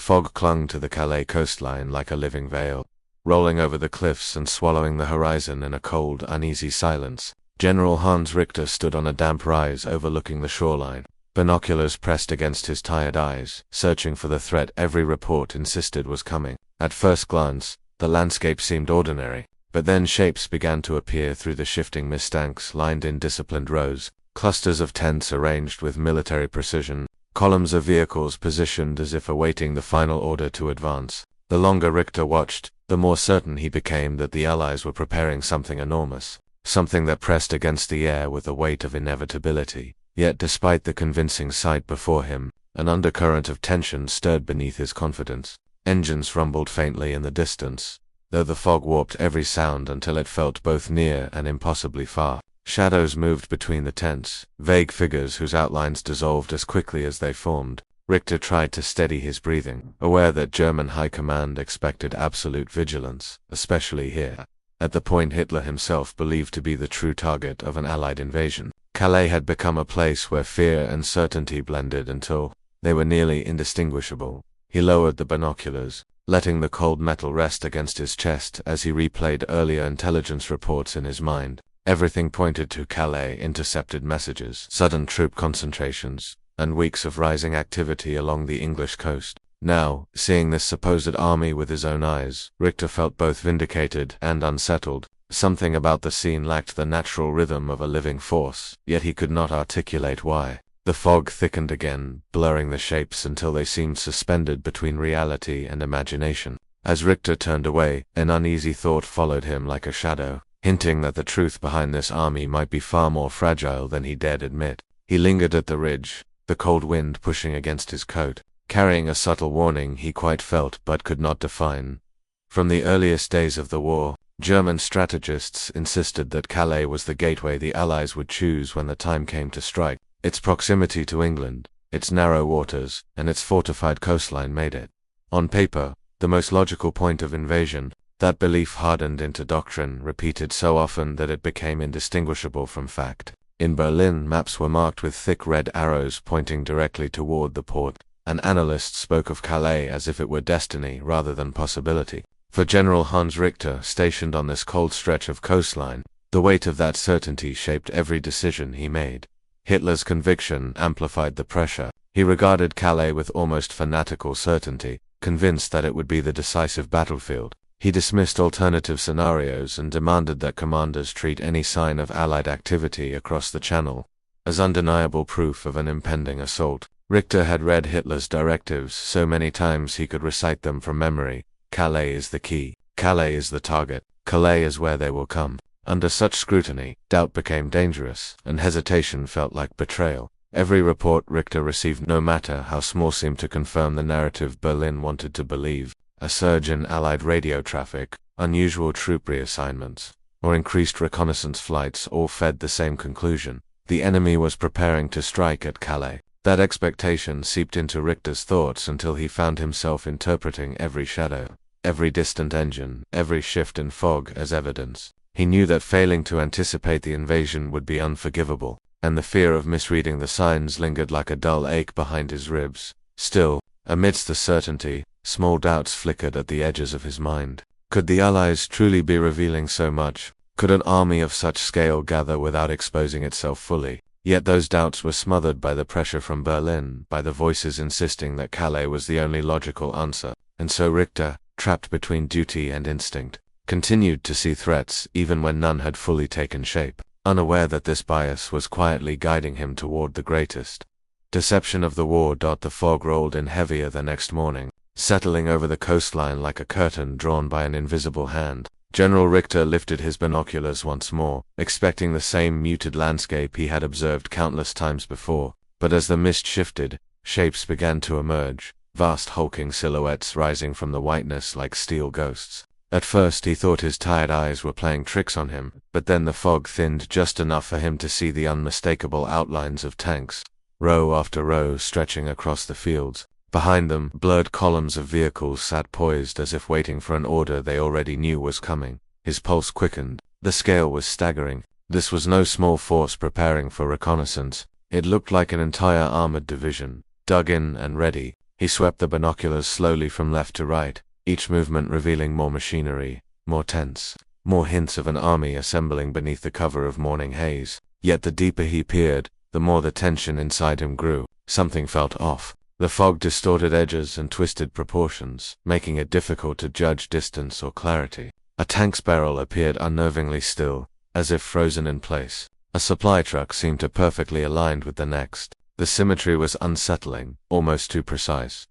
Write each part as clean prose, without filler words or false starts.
fog clung to the Calais coastline like a living veil, rolling over the cliffs and swallowing the horizon in a cold, uneasy silence. General Hans Richter stood on a damp rise overlooking the shoreline, binoculars pressed against his tired eyes, searching for the threat every report insisted was coming. At first glance, the landscape seemed ordinary, but then shapes began to appear through the shifting mist-banks lined in disciplined rows, clusters of tents arranged with military precision, columns of vehicles positioned as if awaiting the final order to advance. The longer Richter watched, the more certain he became that the Allies were preparing something enormous, something that pressed against the air with the weight of inevitability. Yet despite the convincing sight before him, an undercurrent of tension stirred beneath his confidence. Engines rumbled faintly in the distance, though the fog warped every sound until it felt both near and impossibly far. Shadows moved between the tents, vague figures whose outlines dissolved as quickly as they formed. Richter tried to steady his breathing, aware that German high command expected absolute vigilance, especially here, at the point Hitler himself believed to be the true target of an Allied invasion. Calais had become a place where fear and certainty blended until they were nearly indistinguishable. He lowered the binoculars, letting the cold metal rest against his chest as he replayed earlier intelligence reports in his mind. Everything pointed to Calais: intercepted messages, sudden troop concentrations, and weeks of rising activity along the English coast. Now, seeing this supposed army with his own eyes, Richter felt both vindicated and unsettled. Something about the scene lacked the natural rhythm of a living force, yet he could not articulate why. The fog thickened again, blurring the shapes until they seemed suspended between reality and imagination. As Richter turned away, an uneasy thought followed him like a shadow, hinting that the truth behind this army might be far more fragile than he dared admit. He lingered at the ridge, the cold wind pushing against his coat, carrying a subtle warning he quite felt but could not define. From the earliest days of the war, German strategists insisted that Calais was the gateway the Allies would choose when the time came to strike. Its proximity to England, its narrow waters, and its fortified coastline made it, on paper, the most logical point of invasion. That belief hardened into doctrine, repeated so often that it became indistinguishable from fact. In Berlin, maps were marked with thick red arrows pointing directly toward the port, and analysts spoke of Calais as if it were destiny rather than possibility. For General Hans Richter, stationed on this cold stretch of coastline, the weight of that certainty shaped every decision he made. Hitler's conviction amplified the pressure. He regarded Calais with almost fanatical certainty, convinced that it would be the decisive battlefield. He dismissed alternative scenarios and demanded that commanders treat any sign of Allied activity across the Channel as undeniable proof of an impending assault. Richter had read Hitler's directives so many times he could recite them from memory. Calais is the key. Calais is the target. Calais is where they will come. Under such scrutiny, doubt became dangerous, and hesitation felt like betrayal. Every report Richter received, no matter how small, seemed to confirm the narrative Berlin wanted to believe. A surge in Allied radio traffic, unusual troop reassignments, or increased reconnaissance flights all fed the same conclusion. The enemy was preparing to strike at Calais. That expectation seeped into Richter's thoughts until he found himself interpreting every shadow, every distant engine, every shift in fog as evidence. He knew that failing to anticipate the invasion would be unforgivable, and the fear of misreading the signs lingered like a dull ache behind his ribs. Still, amidst the certainty, small doubts flickered at the edges of his mind. Could the Allies truly be revealing so much? Could an army of such scale gather without exposing itself fully? Yet those doubts were smothered by the pressure from Berlin, by the voices insisting that Calais was the only logical answer. And so Richter, trapped between duty and instinct, continued to see threats even when none had fully taken shape, unaware that this bias was quietly guiding him toward the greatest deception of the war. The fog rolled in heavier the next morning, settling over the coastline like a curtain drawn by an invisible hand. General Richter lifted his binoculars once more, expecting the same muted landscape he had observed countless times before. But as the mist shifted, shapes began to emerge, vast hulking silhouettes rising from the whiteness like steel ghosts. At first he thought his tired eyes were playing tricks on him, but then the fog thinned just enough for him to see the unmistakable outlines of tanks, row after row stretching across the fields. Behind them, blurred columns of vehicles sat poised as if waiting for an order they already knew was coming. His pulse quickened. The scale was staggering. This was no small force preparing for reconnaissance. It looked like an entire armored division, dug in and ready. He swept the binoculars slowly from left to right, each movement revealing more machinery, more tents, more hints of an army assembling beneath the cover of morning haze. Yet the deeper he peered, the more the tension inside him grew. Something felt off. The fog distorted edges and twisted proportions, making it difficult to judge distance or clarity. A tank's barrel appeared unnervingly still, as if frozen in place. A supply truck seemed to perfectly aligned with the next. The symmetry was unsettling, almost too precise.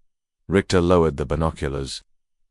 Richter lowered the binoculars,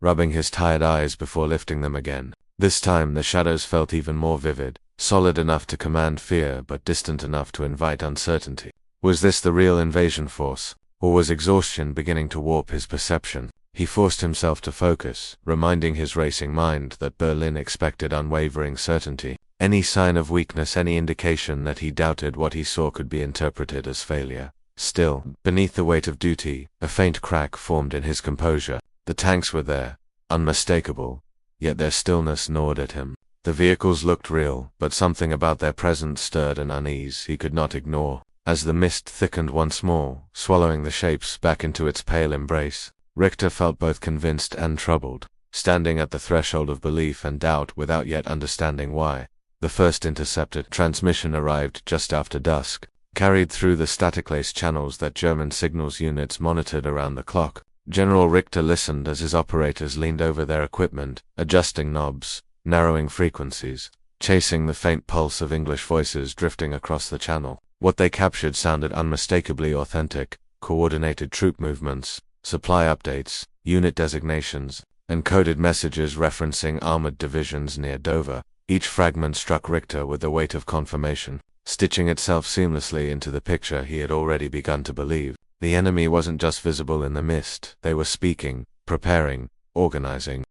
rubbing his tired eyes before lifting them again. This time the shadows felt even more vivid, solid enough to command fear but distant enough to invite uncertainty. Was this the real invasion force, or was exhaustion beginning to warp his perception? He forced himself to focus, reminding his racing mind that Berlin expected unwavering certainty. Any sign of weakness, any indication that he doubted what he saw could be interpreted as failure. Still, beneath the weight of duty, a faint crack formed in his composure. The tanks were there, unmistakable, yet their stillness gnawed at him. The vehicles looked real, but something about their presence stirred an unease he could not ignore. As the mist thickened once more, swallowing the shapes back into its pale embrace, Richter felt both convinced and troubled, standing at the threshold of belief and doubt without yet understanding why. The first intercepted transmission arrived just after dusk, carried through the static-laced channels that German signals units monitored around the clock. General Richter listened as his operators leaned over their equipment, adjusting knobs, narrowing frequencies, chasing the faint pulse of English voices drifting across the channel. What they captured sounded unmistakably authentic: coordinated troop movements, supply updates, unit designations, and coded messages referencing armored divisions near Dover. Each fragment struck Richter with the weight of confirmation, stitching itself seamlessly into the picture he had already begun to believe. The enemy wasn't just visible in the mist, they were speaking, preparing, organizing.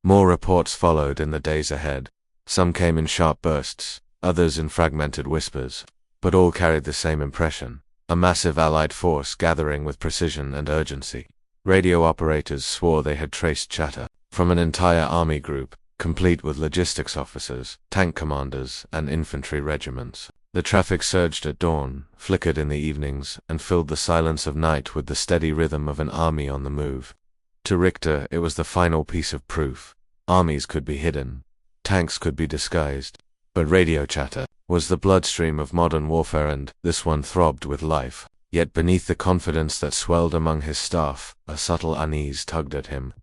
More reports followed in the days ahead. Some came in sharp bursts, others in fragmented whispers, but all carried the same impression: a massive Allied force gathering with precision and urgency. Radio operators swore they had traced chatter from an entire army group, complete with logistics officers, tank commanders, and infantry regiments. The traffic surged at dawn, flickered in the evenings, and filled the silence of night with the steady rhythm of an army on the move. To Richter, it was the final piece of proof. Armies could be hidden, tanks could be disguised, but radio chatter was the bloodstream of modern warfare, and this one throbbed with life. Yet beneath the confidence that swelled among his staff, a subtle unease tugged at him.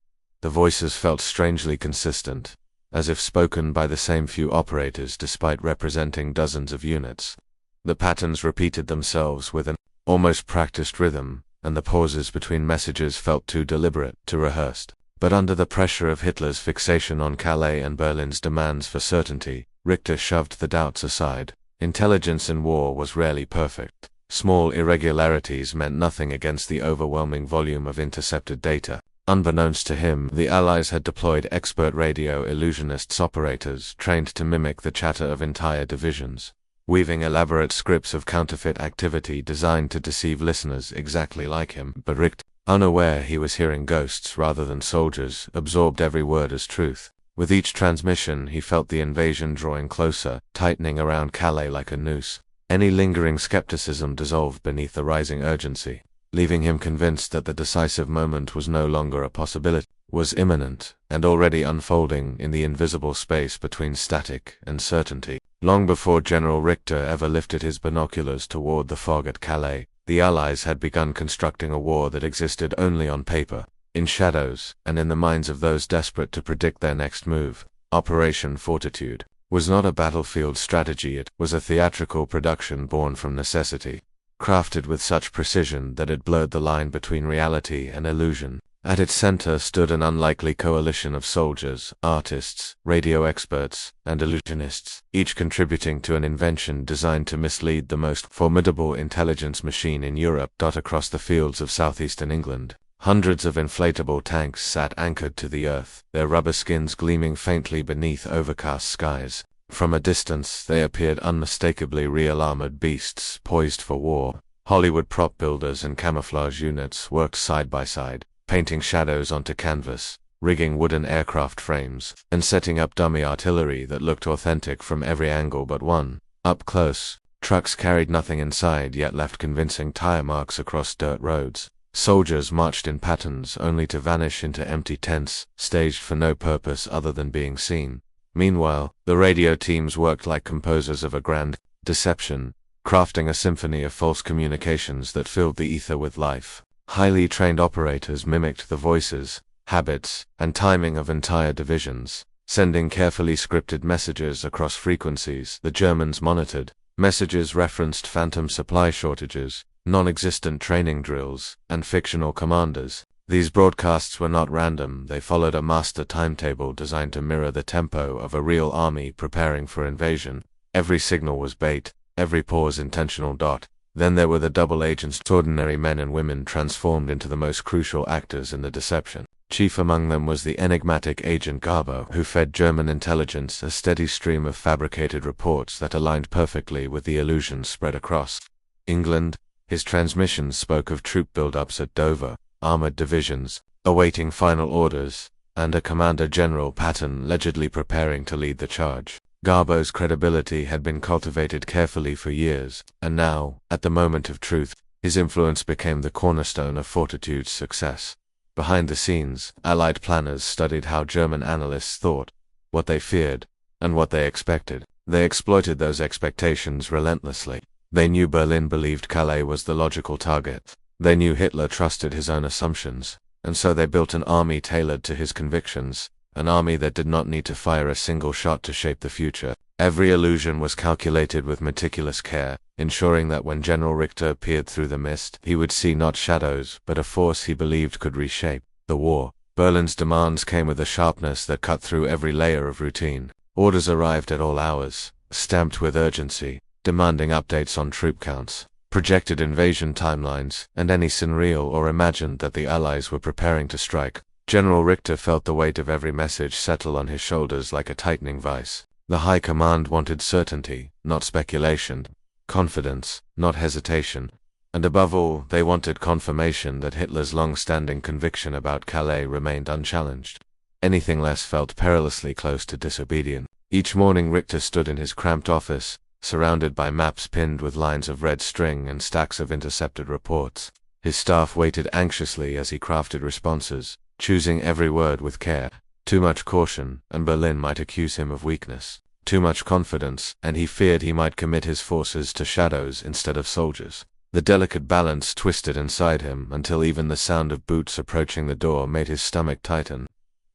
The voices felt strangely consistent, as if spoken by the same few operators despite representing dozens of units. The patterns repeated themselves with an almost practiced rhythm, and the pauses between messages felt too deliberate, too rehearsed. But under the pressure of Hitler's fixation on Calais and Berlin's demands for certainty, Richter shoved the doubts aside. Intelligence in war was rarely perfect. Small irregularities meant nothing against the overwhelming volume of intercepted data. Unbeknownst to him, the Allies had deployed expert radio illusionists, operators trained to mimic the chatter of entire divisions, weaving elaborate scripts of counterfeit activity designed to deceive listeners exactly like him. But Richter, unaware he was hearing ghosts rather than soldiers, absorbed every word as truth. With each transmission he felt the invasion drawing closer, tightening around Calais like a noose. Any lingering skepticism dissolved beneath the rising urgency, leaving him convinced that the decisive moment was no longer a possibility, was imminent, and already unfolding in the invisible space between static and certainty. Long before General Richter ever lifted his binoculars toward the fog at Calais, the Allies had begun constructing a war that existed only on paper, in shadows, and in the minds of those desperate to predict their next move. Operation Fortitude was not a battlefield strategy, it was a theatrical production born from necessity, crafted with such precision that it blurred the line between reality and illusion. At its center stood an unlikely coalition of soldiers, artists, radio experts, and illusionists, each contributing to an invention designed to mislead the most formidable intelligence machine in Europe. Across the fields of southeastern England, hundreds of inflatable tanks sat anchored to the earth, their rubber skins gleaming faintly beneath overcast skies. From a distance, they appeared unmistakably real armored beasts poised for war. Hollywood prop builders and camouflage units worked side by side, painting shadows onto canvas, rigging wooden aircraft frames, and setting up dummy artillery that looked authentic from every angle but one. Up close, trucks carried nothing inside yet left convincing tire marks across dirt roads. Soldiers marched in patterns only to vanish into empty tents, staged for no purpose other than being seen. Meanwhile, the radio teams worked like composers of a grand deception, crafting a symphony of false communications that filled the ether with life. Highly trained operators mimicked the voices, habits, and timing of entire divisions, sending carefully scripted messages across frequencies the Germans monitored. Messages referenced phantom supply shortages, non-existent training drills, and fictional commanders. These broadcasts were not random, they followed a master timetable designed to mirror the tempo of a real army preparing for invasion. Every signal was bait, every pause intentional dot. Then there were the double agents, ordinary men and women transformed into the most crucial actors in the deception. Chief among them was the enigmatic agent Garbo, who fed German intelligence a steady stream of fabricated reports that aligned perfectly with the illusions spread across England. His transmissions spoke of troop build-ups at Dover, armored divisions, awaiting final orders, and a commander-general Patton allegedly preparing to lead the charge. Garbo's credibility had been cultivated carefully for years, and now, at the moment of truth, his influence became the cornerstone of Fortitude's success. Behind the scenes, Allied planners studied how German analysts thought, what they feared, and what they expected. They exploited those expectations relentlessly. They knew Berlin believed Calais was the logical target. They knew Hitler trusted his own assumptions, and so they built an army tailored to his convictions, an army that did not need to fire a single shot to shape the future. Every illusion was calculated with meticulous care, ensuring that when General Richter peered through the mist, he would see not shadows, but a force he believed could reshape the war. Berlin's demands came with a sharpness that cut through every layer of routine. Orders arrived at all hours, stamped with urgency, demanding updates on troop counts, projected invasion timelines, and any sin real or imagined that the Allies were preparing to strike. General Richter felt the weight of every message settle on his shoulders like a tightening vice. The High Command wanted certainty, not speculation, confidence, not hesitation, and above all, they wanted confirmation that Hitler's long-standing conviction about Calais remained unchallenged. Anything less felt perilously close to disobedience. Each morning Richter stood in his cramped office, surrounded by maps pinned with lines of red string and stacks of intercepted reports. His staff waited anxiously as he crafted responses, choosing every word with care. Too much caution, and Berlin might accuse him of weakness. Too much confidence, and he feared he might commit his forces to shadows instead of soldiers. The delicate balance twisted inside him until even the sound of boots approaching the door made his stomach tighten.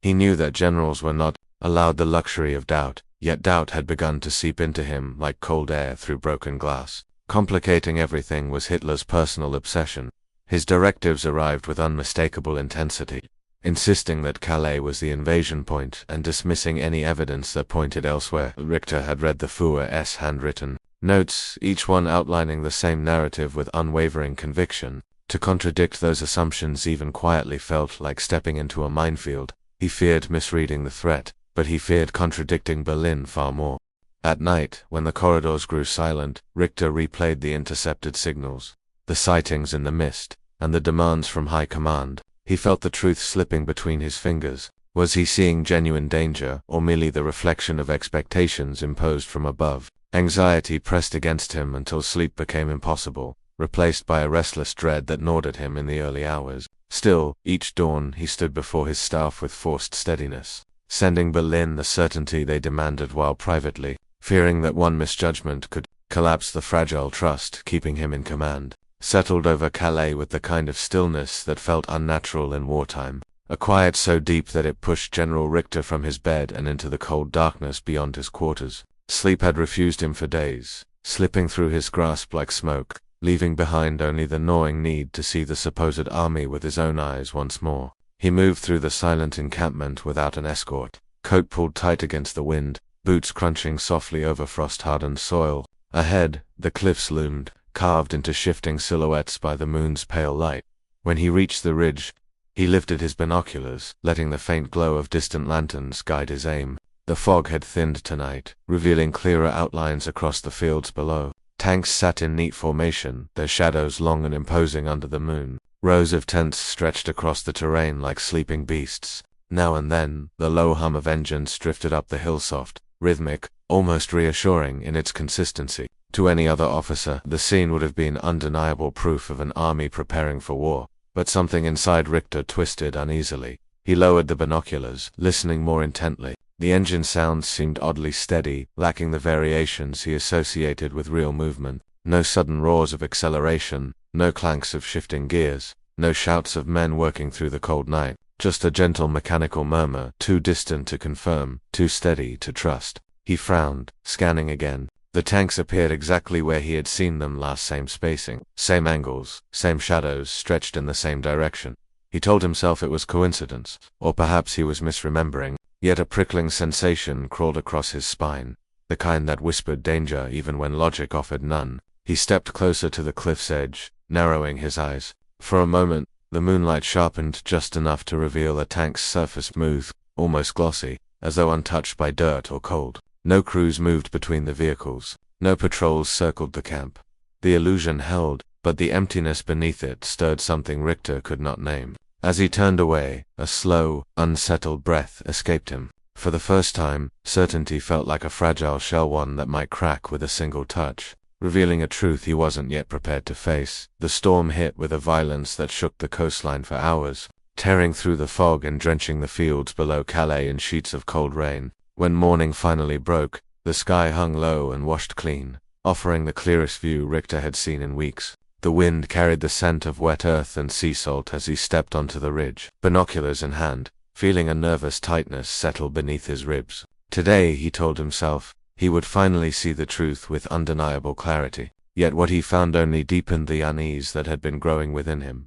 He knew that generals were not allowed the luxury of doubt, yet doubt had begun to seep into him like cold air through broken glass. Complicating everything was Hitler's personal obsession. His directives arrived with unmistakable intensity, insisting that Calais was the invasion point and dismissing any evidence that pointed elsewhere. Richter had read the Führer's handwritten notes, each one outlining the same narrative with unwavering conviction. To contradict those assumptions even quietly felt like stepping into a minefield. He feared misreading the threat, but he feared contradicting Berlin far more. At night, when the corridors grew silent, Richter replayed the intercepted signals, the sightings in the mist, and the demands from High Command. He felt the truth slipping between his fingers. Was he seeing genuine danger, or merely the reflection of expectations imposed from above? Anxiety pressed against him until sleep became impossible, replaced by a restless dread that gnawed at him in the early hours. Still, each dawn he stood before his staff with forced steadiness, sending Berlin the certainty they demanded while privately, fearing that one misjudgment could collapse the fragile trust keeping him in command. Settled over Calais with the kind of stillness that felt unnatural in wartime, a quiet so deep that it pushed General Richter from his bed and into the cold darkness beyond his quarters. Sleep had refused him for days, slipping through his grasp like smoke, leaving behind only the gnawing need to see the supposed army with his own eyes once more. He moved through the silent encampment without an escort, coat pulled tight against the wind, boots crunching softly over frost-hardened soil. Ahead, the cliffs loomed, carved into shifting silhouettes by the moon's pale light. When he reached the ridge, he lifted his binoculars, letting the faint glow of distant lanterns guide his aim. The fog had thinned tonight, revealing clearer outlines across the fields below. Tanks sat in neat formation, their shadows long and imposing under the moon. Rows of tents stretched across the terrain like sleeping beasts. Now and then, the low hum of engines drifted up the hill, soft, rhythmic, almost reassuring in its consistency. To any other officer, the scene would have been undeniable proof of an army preparing for war. but something inside Richter twisted uneasily. He lowered the binoculars, listening more intently. The engine sounds seemed oddly steady, lacking the variations he associated with real movement. No sudden roars of acceleration, no clanks of shifting gears, no shouts of men working through the cold night. Just a gentle mechanical murmur, too distant to confirm, too steady to trust. He frowned, scanning again. The tanks appeared exactly where he had seen them last, same spacing, same angles, same shadows stretched in the same direction. He told himself it was coincidence, or perhaps he was misremembering, yet a prickling sensation crawled across his spine, the kind that whispered danger even when logic offered none. He stepped closer to the cliff's edge, narrowing his eyes. For a moment, the moonlight sharpened just enough to reveal a tank's surface smooth, almost glossy, as though untouched by dirt or cold. No crews moved between the vehicles. No patrols circled the camp. The illusion held, but the emptiness beneath it stirred something Richter could not name. As he turned away, a slow, unsettled breath escaped him. For the first time, certainty felt like a fragile shell, one that might crack with a single touch, revealing a truth he wasn't yet prepared to face. The storm hit with a violence that shook the coastline for hours, tearing through the fog and drenching the fields below Calais in sheets of cold rain. When morning finally broke, the sky hung low and washed clean, offering the clearest view Richter had seen in weeks. The wind carried the scent of wet earth and sea salt as he stepped onto the ridge, binoculars in hand, feeling a nervous tightness settle beneath his ribs. Today, he told himself, he would finally see the truth with undeniable clarity. Yet what he found only deepened the unease that had been growing within him.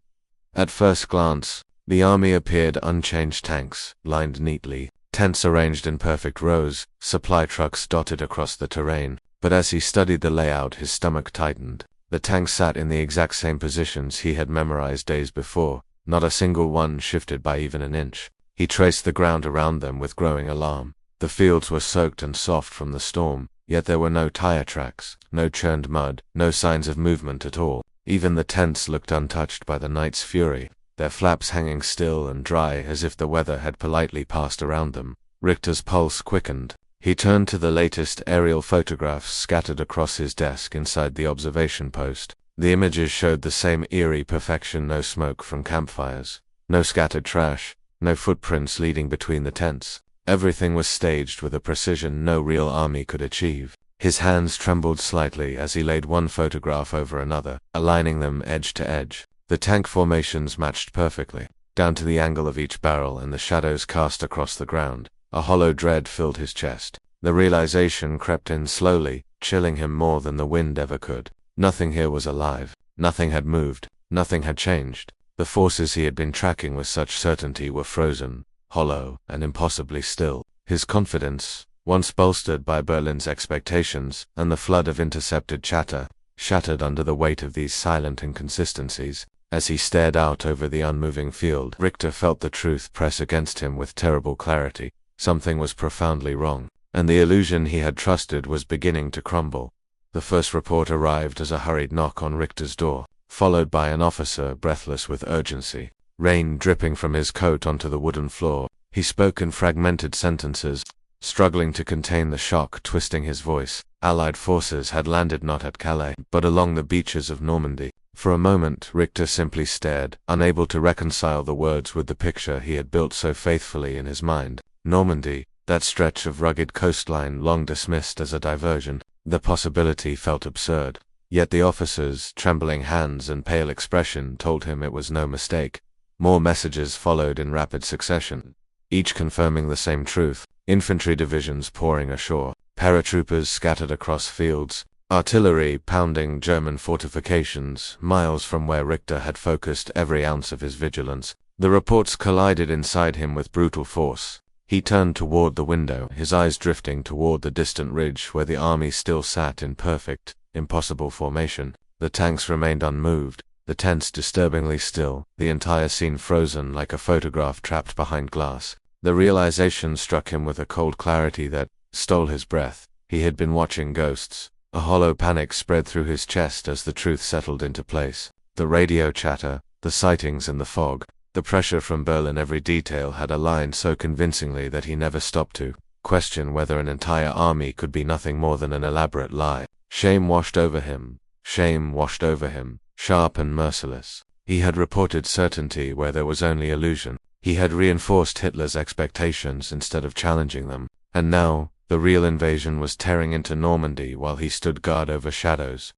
At first glance, the army appeared unchanged: tanks, lined neatly, tents arranged in perfect rows, supply trucks dotted across the terrain. But as he studied the layout, his stomach tightened. The tanks sat in the exact same positions he had memorized days before, not a single one shifted by even an inch. He traced the ground around them with growing alarm. The fields were soaked and soft from the storm, yet there were no tire tracks, no churned mud, no signs of movement at all. Even the tents looked untouched by the night's fury, their flaps hanging still and dry as if the weather had politely passed around them. Richter's pulse quickened. He turned to the latest aerial photographs scattered across his desk inside the observation post. The images showed the same eerie perfection: no smoke from campfires, no scattered trash, no footprints leading between the tents. Everything was staged with a precision no real army could achieve. His hands trembled slightly as he laid one photograph over another, aligning them edge to edge. The tank formations matched perfectly, down to the angle of each barrel and the shadows cast across the ground. A hollow dread filled his chest. The realization crept in slowly, chilling him more than the wind ever could. Nothing here was alive. Nothing had moved. Nothing had changed. The forces he had been tracking with such certainty were frozen, hollow, and impossibly still. His confidence, once bolstered by Berlin's expectations and the flood of intercepted chatter, shattered under the weight of these silent inconsistencies. As he stared out over the unmoving field, Richter felt the truth press against him with terrible clarity. Something was profoundly wrong, and the illusion he had trusted was beginning to crumble. The first report arrived as a hurried knock on Richter's door, followed by an officer breathless with urgency, rain dripping from his coat onto the wooden floor. He spoke in fragmented sentences, struggling to contain the shock twisting his voice. Allied forces had landed not at Calais, but along the beaches of Normandy. For a moment, Richter simply stared, unable to reconcile the words with the picture he had built so faithfully in his mind. Normandy, that stretch of rugged coastline long dismissed as a diversion. The possibility felt absurd. Yet the officer's trembling hands and pale expression told him it was no mistake. More messages followed in rapid succession, each confirming the same truth. Infantry divisions pouring ashore, paratroopers scattered across fields, artillery pounding German fortifications miles from where Richter had focused every ounce of his vigilance. The reports collided inside him with brutal force. He turned toward the window, his eyes drifting toward the distant ridge where the army still sat in perfect, impossible formation. The tanks remained unmoved, the tents disturbingly still, the entire scene frozen like a photograph trapped behind glass. The realization struck him with a cold clarity that stole his breath. He had been watching ghosts. A hollow panic spread through his chest as the truth settled into place. The radio chatter, the sightings in the fog, the pressure from Berlin, every detail had aligned so convincingly that he never stopped to question whether an entire army could be nothing more than an elaborate lie. Shame washed over him, sharp and merciless. He had reported certainty where there was only illusion. He had reinforced Hitler's expectations instead of challenging them. And now, the real invasion was tearing into Normandy while he stood guard over shadows.